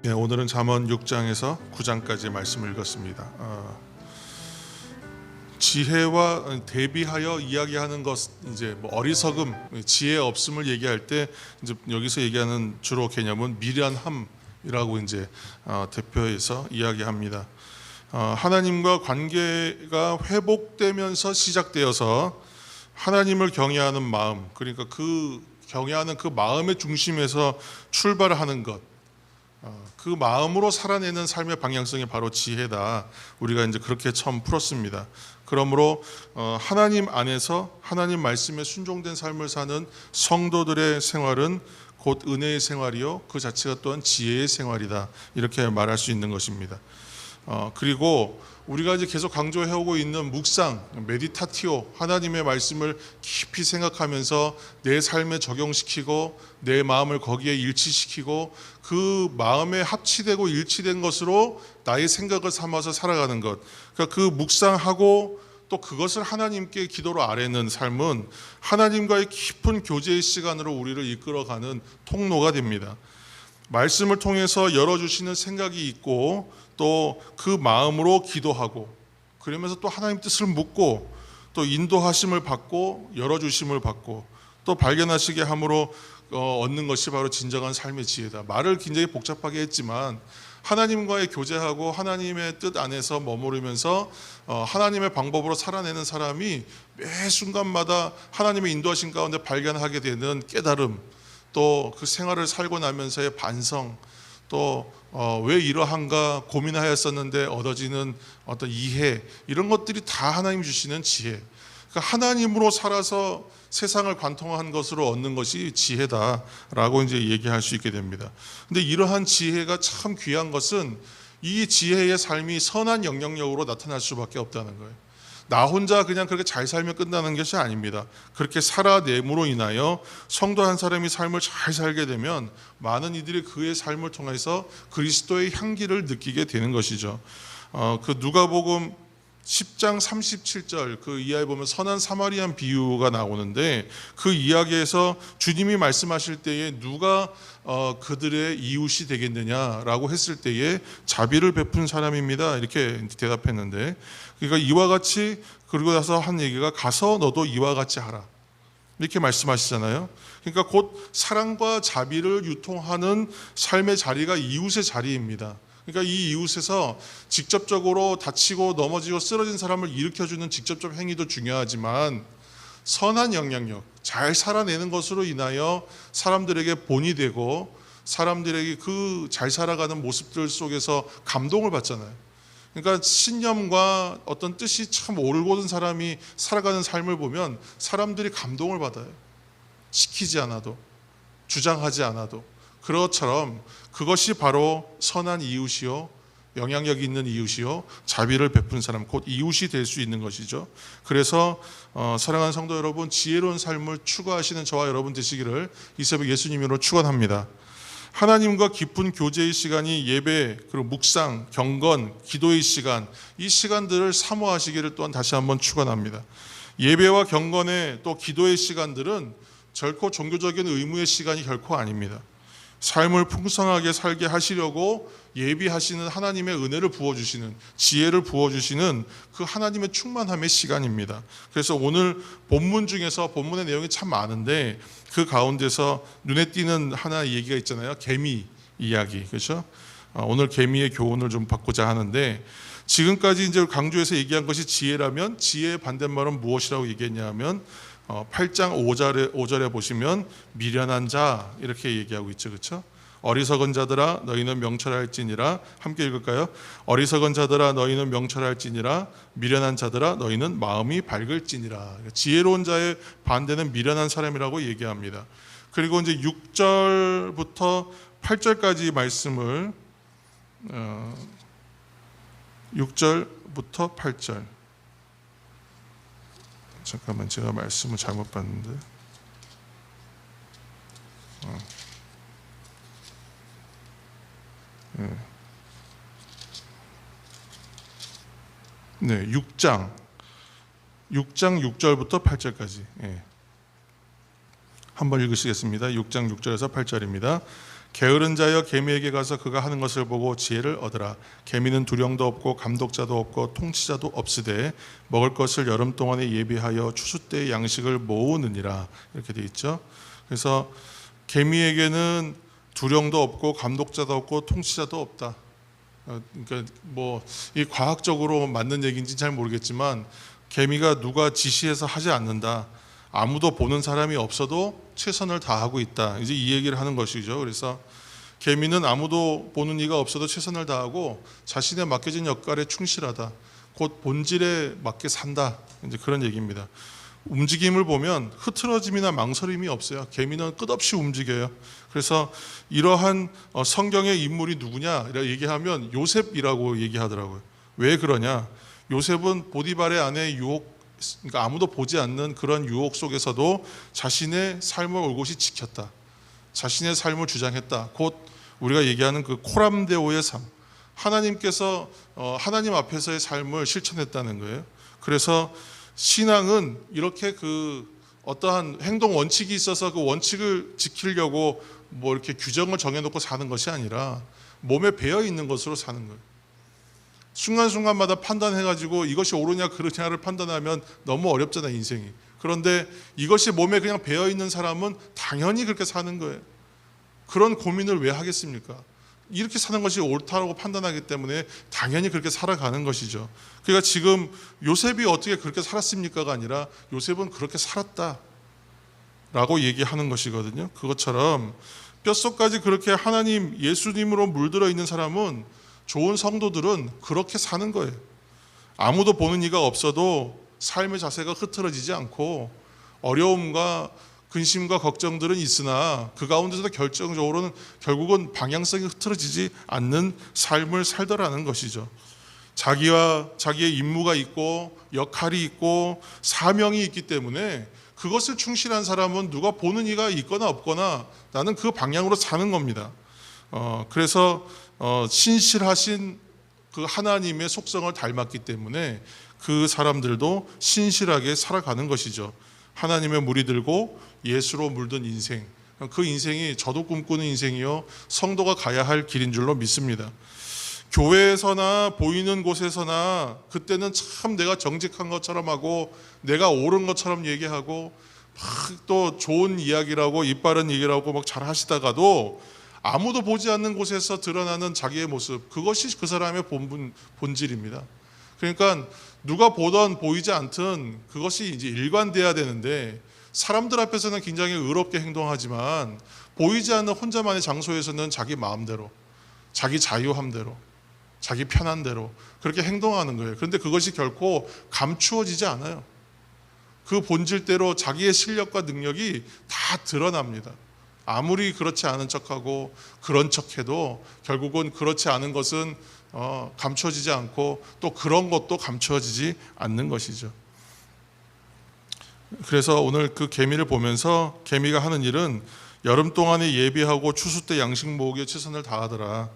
네, 오늘은 잠언 6장에서 9장까지 말씀을 읽었습니다. 지혜와 대비하여 이야기하는 것, 이제 뭐 어리석음, 지혜 없음을 얘기할 때 이제 여기서 얘기하는 주로 개념은 미련함이라고 이제 대표해서 이야기합니다. 하나님과 관계가 회복되면서 시작되어서 하나님을 경외하는 마음, 그러니까 그 경외하는 그 마음의 중심에서 출발하는 것, 그 마음으로 살아내는 삶의 방향성이 바로 지혜다. 우리가 이제 그렇게 처음 풀었습니다. 그러므로 하나님 안에서 하나님 말씀에 순종된 삶을 사는 성도들의 생활은 곧 은혜의 생활이요, 그 자체가 또한 지혜의 생활이다. 이렇게 말할 수 있는 것입니다. 그리고 우리가 이제 계속 강조해오고 있는 묵상, 메디타티오, 하나님의 말씀을 깊이 생각하면서 내 삶에 적용시키고 내 마음을 거기에 일치시키고 그 마음에 합치되고 일치된 것으로 나의 생각을 삼아서 살아가는 것. 그러니까 그 묵상하고 또 그것을 하나님께 기도로 아뢰는 삶은 하나님과의 깊은 교제의 시간으로 우리를 이끌어가는 통로가 됩니다. 말씀을 통해서 열어주시는 생각이 있고 또 그 마음으로 기도하고 그러면서 또 하나님 뜻을 묻고 또 인도하심을 받고 열어주심을 받고 또 발견하시게 함으로 얻는 것이 바로 진정한 삶의 지혜다. 말을 굉장히 복잡하게 했지만 하나님과의 교제하고 하나님의 뜻 안에서 머무르면서 하나님의 방법으로 살아내는 사람이 매 순간마다 하나님의 인도하심 가운데 발견하게 되는 깨달음, 또 그 생활을 살고 나면서의 반성, 또 왜 이러한가 고민하였었는데 얻어지는 어떤 이해, 이런 것들이 다 하나님 주시는 지혜. 그러니까 하나님으로 살아서 세상을 관통한 것으로 얻는 것이 지혜다라고 이제 얘기할 수 있게 됩니다. 근데 이러한 지혜가 참 귀한 것은 이 지혜의 삶이 선한 영향력으로 나타날 수밖에 없다는 거예요. 나 혼자 그냥 그렇게 잘 살면 끝나는 것이 아닙니다. 그렇게 살아냄으로 인하여 성도 한 사람이 삶을 잘 살게 되면 많은 이들이 그의 삶을 통해서 그리스도의 향기를 느끼게 되는 것이죠. 그 누가복음 10장 37절 그 이하에 보면 선한 사마리안 비유가 나오는데 그 이야기에서 주님이 말씀하실 때에 누가 그들의 이웃이 되겠느냐라고 했을 때에 자비를 베푼 사람입니다. 이렇게 대답했는데, 그러니까 이와 같이, 그리고 나서 한 얘기가 가서 너도 이와 같이 하라, 이렇게 말씀하시잖아요. 그러니까 곧 사랑과 자비를 유통하는 삶의 자리가 이웃의 자리입니다. 그러니까 이 이웃에서 직접적으로 다치고 넘어지고 쓰러진 사람을 일으켜주는 직접적 행위도 중요하지만 선한 영향력, 잘 살아내는 것으로 인하여 사람들에게 본이 되고 사람들에게 그 잘 살아가는 모습들 속에서 감동을 받잖아요. 그러니까 신념과 어떤 뜻이 참 옳고든 사람이 살아가는 삶을 보면 사람들이 감동을 받아요. 시키지 않아도, 주장하지 않아도. 그것처럼 그것이 바로 선한 이웃이요, 영향력 있는 이웃이요, 자비를 베푼 사람, 곧 이웃이 될 수 있는 것이죠. 그래서 사랑하는 성도 여러분, 지혜로운 삶을 추구하시는 저와 여러분 되시기를 이 새벽 예수님으로 축원합니다. 하나님과 깊은 교제의 시간이 예배, 그리고 묵상, 경건, 기도의 시간, 이 시간들을 사모하시기를 또한 다시 한번 축원합니다. 예배와 경건의 또 기도의 시간들은 결코 종교적인 의무의 시간이 결코 아닙니다. 삶을 풍성하게 살게 하시려고 예비하시는 하나님의 은혜를 부어주시는, 지혜를 부어주시는 그 하나님의 충만함의 시간입니다. 그래서 오늘 본문 중에서 본문의 내용이 참 많은데 그 가운데서 눈에 띄는 하나의 얘기가 있잖아요. 개미 이야기, 그렇죠? 오늘 개미의 교훈을 좀 받고자 하는데, 지금까지 이제 강조해서 얘기한 것이 지혜라면 지혜의 반대말은 무엇이라고 얘기했냐 하면 8장 5절에 보시면 미련한 자, 이렇게 얘기하고 있죠. 그렇죠? 어리석은 자들아 너희는 명철할지니라. 함께 읽을까요? 어리석은 자들아 너희는 명철할지니라. 미련한 자들아 너희는 마음이 밝을지니라. 지혜로운 자의 반대는 미련한 사람이라고 얘기합니다. 그리고 이제 6절부터 8절까지 말씀을 6절부터 8절, 잠깐만, 제가 말씀을 잘못 봤는데. 네, 6장 6절부터 8절까지. 한번 읽으시겠습니다. 6장 6절에서 8절입니다. 게으른 자여 개미에게 가서 그가 하는 것을 보고 지혜를 얻으라. 개미는 두령도 없고 감독자도 없고 통치자도 없으되 먹을 것을 여름 동안에 예비하여 추수 때의 양식을 모으느니라. 이렇게 돼 있죠. 그래서 개미에게는 두령도 없고 감독자도 없고 통치자도 없다. 그러니까 뭐 이 과학적으로 맞는 얘기인지 잘 모르겠지만 개미가 누가 지시해서 하지 않는다. 아무도 보는 사람이 없어도 최선을 다하고 있다. 이제 이 얘기를 하는 것이죠. 그래서 개미는 아무도 보는 이가 없어도 최선을 다하고 자신의 맡겨진 역할에 충실하다. 곧 본질에 맞게 산다. 이제 그런 얘기입니다. 움직임을 보면 흐트러짐이나 망설임이 없어요. 개미는 끝없이 움직여요. 그래서 이러한 성경의 인물이 누구냐 이렇게 얘기하면 요셉이라고 얘기하더라고요. 왜 그러냐? 요셉은 보디발의 아내의 유혹, 그러니까 아무도 보지 않는 그런 유혹 속에서도 자신의 삶을 올곧이 지켰다. 자신의 삶을 주장했다. 곧 우리가 얘기하는 그 코람데오의 삶, 하나님께서 하나님 앞에서의 삶을 실천했다는 거예요. 그래서 신앙은 이렇게 그 어떠한 행동 원칙이 있어서 그 원칙을 지키려고 뭐 이렇게 규정을 정해놓고 사는 것이 아니라 몸에 배어 있는 것으로 사는 거예요. 순간순간마다 판단해가지고 이것이 옳으냐 그르냐를 판단하면 너무 어렵잖아요, 인생이. 그런데 이것이 몸에 그냥 배어 있는 사람은 당연히 그렇게 사는 거예요. 그런 고민을 왜 하겠습니까? 이렇게 사는 것이 옳다고 판단하기 때문에 당연히 그렇게 살아가는 것이죠. 그러니까 지금 요셉이 어떻게 그렇게 살았습니까가 아니라 요셉은 그렇게 살았다 라고 얘기하는 것이거든요. 그것처럼 뼛속까지 그렇게 하나님 예수님으로 물들어 있는 사람은, 좋은 성도들은 그렇게 사는 거예요. 아무도 보는 이가 없어도 삶의 자세가 흐트러지지 않고 어려움과 근심과 걱정들은 있으나 그 가운데서도 결정적으로는 결국은 방향성이 흐트러지지 않는 삶을 살더라는 것이죠. 자기의 임무가 있고 역할이 있고 사명이 있기 때문에 그것을 충실한 사람은 누가 보는 이가 있거나 없거나 나는 그 방향으로 사는 겁니다. 그래서 신실하신 그 하나님의 속성을 닮았기 때문에 그 사람들도 신실하게 살아가는 것이죠. 하나님의 물이 들고 예수로 물든 인생, 그 인생이 저도 꿈꾸는 인생이요 성도가 가야 할 길인 줄로 믿습니다. 교회에서나 보이는 곳에서나 그때는 참 내가 정직한 것처럼 하고 내가 옳은 것처럼 얘기하고 막 또 좋은 이야기라고 이빠른 얘기라고 막 잘 하시다가도 아무도 보지 않는 곳에서 드러나는 자기의 모습, 그것이 그 사람의 본질입니다. 그러니까 누가 보던 보이지 않든 그것이 이제 일관돼야 되는데, 사람들 앞에서는 굉장히 의롭게 행동하지만 보이지 않는 혼자만의 장소에서는 자기 마음대로, 자기 자유함대로, 자기 편한 대로 그렇게 행동하는 거예요. 그런데 그것이 결코 감추어지지 않아요. 그 본질대로 자기의 실력과 능력이 다 드러납니다. 아무리 그렇지 않은 척하고 그런 척해도 결국은 그렇지 않은 것은 감춰지지 않고 또 그런 것도 감춰지지 않는 것이죠. 그래서 오늘 그 개미를 보면서 개미가 하는 일은 여름 동안에 예비하고 추수 때 양식 모으기에 최선을 다하더라.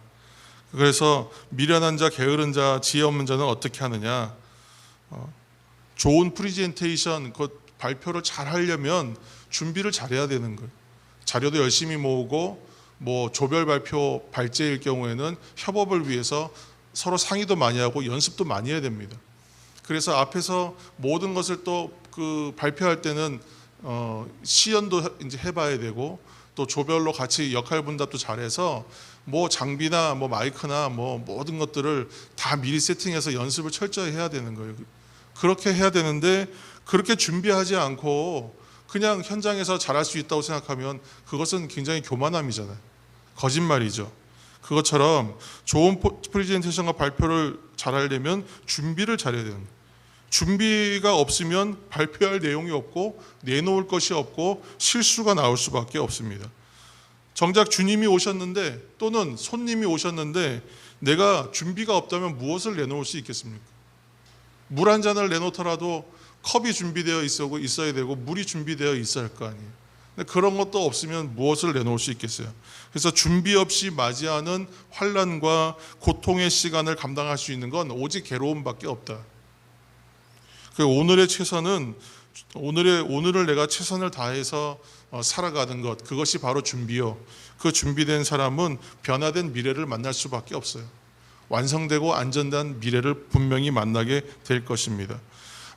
그래서 미련한 자, 게으른 자, 지혜 없는 자는 어떻게 하느냐? 좋은 프리젠테이션, 그 발표를 잘 하려면 준비를 잘해야 되는 거예요. 자료도 열심히 모으고 뭐 조별 발표 발제일 경우에는 협업을 위해서 서로 상의도 많이 하고 연습도 많이 해야 됩니다. 그래서 앞에서 모든 것을 또 그 발표할 때는 시연도 이제 해봐야 되고 또 조별로 같이 역할 분담도 잘해서 뭐 장비나 뭐 마이크나 뭐 모든 것들을 다 미리 세팅해서 연습을 철저히 해야 되는 거예요. 그렇게 해야 되는데 그렇게 준비하지 않고 그냥 현장에서 잘할 수 있다고 생각하면 그것은 굉장히 교만함이잖아요. 거짓말이죠. 그것처럼 좋은 프레젠테이션과 발표를 잘하려면 준비를 잘해야 되는 거예요. 준비가 없으면 발표할 내용이 없고 내놓을 것이 없고 실수가 나올 수밖에 없습니다. 정작 주님이 오셨는데 또는 손님이 오셨는데 내가 준비가 없다면 무엇을 내놓을 수 있겠습니까? 물 한 잔을 내놓더라도 컵이 준비되어 있어야 되고 물이 준비되어 있어야 할 거 아니에요. 근데 그런 것도 없으면 무엇을 내놓을 수 있겠어요? 그래서 준비 없이 맞이하는 환난과 고통의 시간을 감당할 수 있는 건 오직 괴로움밖에 없다. 오늘의 최선은 오늘을 내가 최선을 다해서 살아가는 것, 그것이 바로 준비요. 그 준비된 사람은 변화된 미래를 만날 수밖에 없어요. 완성되고 안전한 미래를 분명히 만나게 될 것입니다.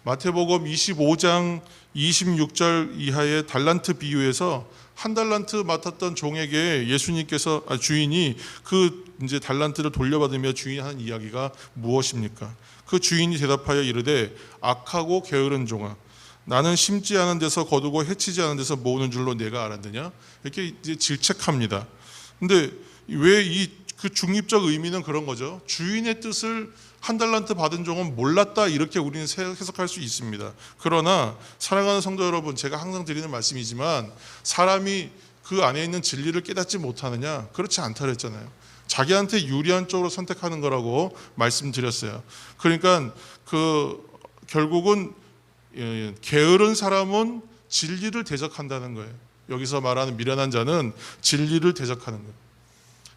마태복음 25장 26절 이하의 달란트 비유에서 한 달란트 맡았던 종에게 예수님께서 주인이 그 이제 달란트를 돌려받으며 주인이 하는 이야기가 무엇입니까? 그 주인이 대답하여 이르되 악하고 게으른 종아, 나는 심지 않은 데서 거두고 해치지 않은 데서 모으는 줄로 내가 알았느냐? 이렇게 이제 질책합니다. 근데 왜 그 중립적 의미는 그런 거죠. 주인의 뜻을 한 달란트 받은 종은 몰랐다, 이렇게 우리는 해석할 수 있습니다. 그러나 사랑하는 성도 여러분, 제가 항상 드리는 말씀이지만 사람이 그 안에 있는 진리를 깨닫지 못하느냐? 그렇지 않다 그랬잖아요. 자기한테 유리한 쪽으로 선택하는 거라고 말씀드렸어요. 그러니까 결국은 게으른 사람은 진리를 대적한다는 거예요. 여기서 말하는 미련한 자는 진리를 대적하는 거예요.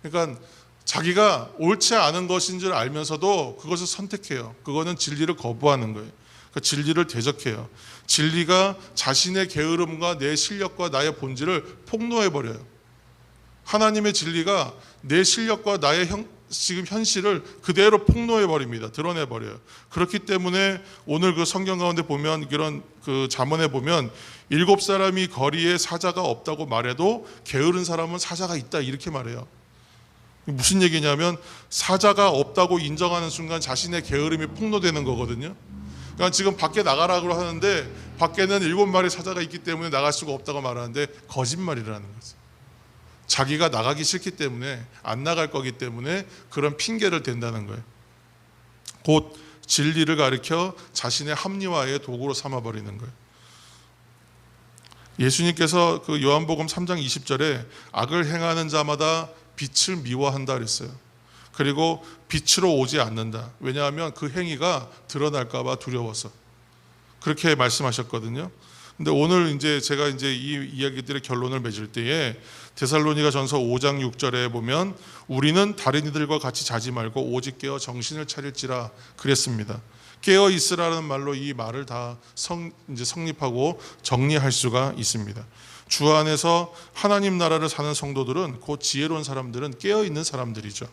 그러니까 자기가 옳지 않은 것인 줄 알면서도 그것을 선택해요. 그거는 진리를 거부하는 거예요. 그러니까 진리를 대적해요. 진리가 자신의 게으름과 내 실력과 나의 본질을 폭로해버려요. 하나님의 진리가 내 실력과 나의 지금 현실을 그대로 폭로해버립니다. 드러내버려요. 그렇기 때문에 오늘 그 성경 가운데 보면, 이런 그 잠언에 보면 7사람이 거리에 사자가 없다고 말해도 게으른 사람은 사자가 있다, 이렇게 말해요. 무슨 얘기냐면 사자가 없다고 인정하는 순간 자신의 게으름이 폭로되는 거거든요. 그러니까 지금 밖에 나가라고 하는데 밖에는 7마리 사자가 있기 때문에 나갈 수가 없다고 말하는데 거짓말이라는 거죠. 자기가 나가기 싫기 때문에, 안 나갈 거기 때문에 그런 핑계를 댄다는 거예요. 곧 진리를 가리켜 자신의 합리화의 도구로 삼아버리는 거예요. 예수님께서 그 요한복음 3장 20절에 악을 행하는 자마다 빛을 미워한다 그랬어요. 그리고 빛으로 오지 않는다. 왜냐하면 그 행위가 드러날까 봐 두려워서. 그렇게 말씀하셨거든요. 근데 오늘 제가 이 이야기들의 결론을 맺을 때에 데살로니가전서 5장 6절에 보면 우리는 다른 이들과 같이 자지 말고 오직 깨어 정신을 차릴지라 그랬습니다. 깨어 있으라는 말로 이 말을 다 성립하고 정리할 수가 있습니다. 주 안에서 하나님 나라를 사는 성도들은, 곧 지혜로운 사람들은 깨어 있는 사람들이죠.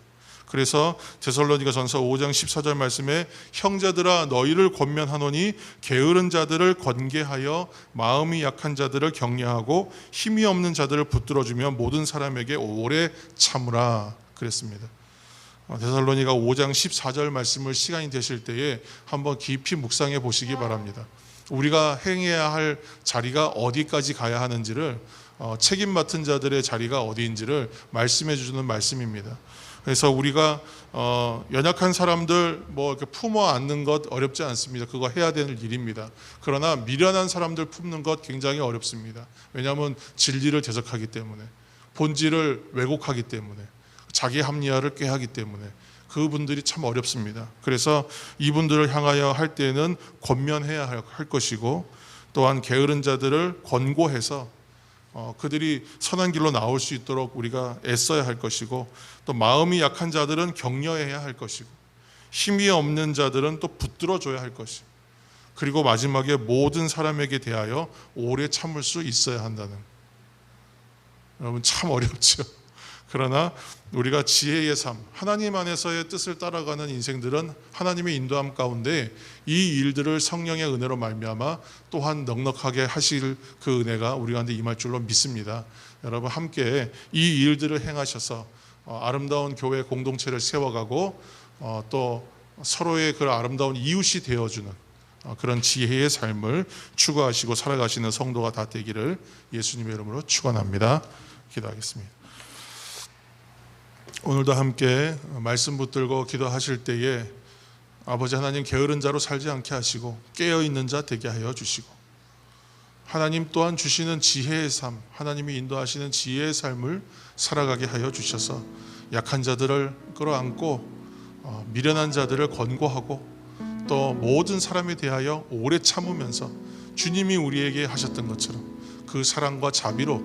그래서 데살로니가전서 5장 14절 말씀에 형제들아 너희를 권면하노니 게으른 자들을 권계하여 마음이 약한 자들을 격려하고 힘이 없는 자들을 붙들어주며 모든 사람에게 오래 참으라 그랬습니다. 데살로니가 5장 14절 말씀을 시간이 되실 때에 한번 깊이 묵상해 보시기 바랍니다. 우리가 행해야 할 자리가 어디까지 가야 하는지를, 책임 맡은 자들의 자리가 어디인지를 말씀해 주는 말씀입니다. 그래서 우리가 연약한 사람들 이렇게 품어 안는 것 어렵지 않습니다. 그거 해야 되는 일입니다. 그러나 미련한 사람들 품는 것 굉장히 어렵습니다. 왜냐하면 진리를 대적하기 때문에, 본질을 왜곡하기 때문에, 자기 합리화를 꾀하기 때문에 그분들이 참 어렵습니다. 그래서 이분들을 향하여 할 때는 권면해야 할 것이고, 또한 게으른 자들을 권고해서 그들이 선한 길로 나올 수 있도록 우리가 애써야 할 것이고, 또 마음이 약한 자들은 격려해야 할 것이고, 힘이 없는 자들은 또 붙들어줘야 할 것이고, 그리고 마지막에 모든 사람에게 대하여 오래 참을 수 있어야 한다는. 여러분 참 어렵죠. 그러나 우리가 지혜의 삶, 하나님 안에서의 뜻을 따라가는 인생들은 하나님의 인도함 가운데 이 일들을 성령의 은혜로 말미암아 또한 넉넉하게 하실 그 은혜가 우리 가운데 임할 줄로 믿습니다. 여러분 함께 이 일들을 행하셔서 아름다운 교회 공동체를 세워가고 또 서로의 그 아름다운 이웃이 되어주는 그런 지혜의 삶을 추구하시고 살아가시는 성도가 다 되기를 예수님의 이름으로 축원합니다. 기도하겠습니다. 오늘도 함께 말씀 붙들고 기도하실 때에 아버지 하나님, 게으른 자로 살지 않게 하시고 깨어있는 자 되게 하여 주시고, 하나님 또한 주시는 지혜의 삶, 하나님이 인도하시는 지혜의 삶을 살아가게 하여 주셔서 약한 자들을 끌어안고 미련한 자들을 권고하고 또 모든 사람에 대하여 오래 참으면서 주님이 우리에게 하셨던 것처럼 그 사랑과 자비로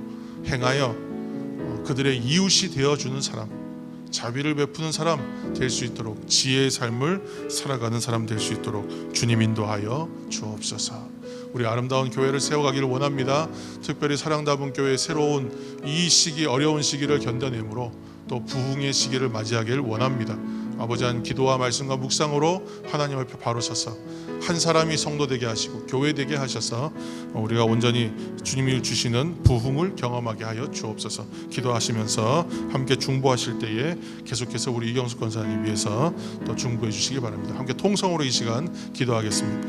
행하여 그들의 이웃이 되어주는 사람, 자비를 베푸는 사람 될 수 있도록, 지혜의 삶을 살아가는 사람 될 수 있도록 주님 인도하여 주옵소서. 우리 아름다운 교회를 세워가기를 원합니다. 특별히 사랑다분 교회의 새로운 이 시기, 어려운 시기를 견뎌내므로 또 부흥의 시기를 맞이하기를 원합니다. 아버지, 한 기도와 말씀과 묵상으로 하나님 앞에 바로 서서 한 사람이 성도 되게 하시고 교회 되게 하셔서 우리가 온전히 주님이 주시는 부흥을 경험하게 하여 주옵소서. 기도하시면서 함께 중보하실 때에 계속해서 우리 이경숙 권사님 위해서 또 중보해 주시기 바랍니다. 함께 통성으로 이 시간 기도하겠습니다.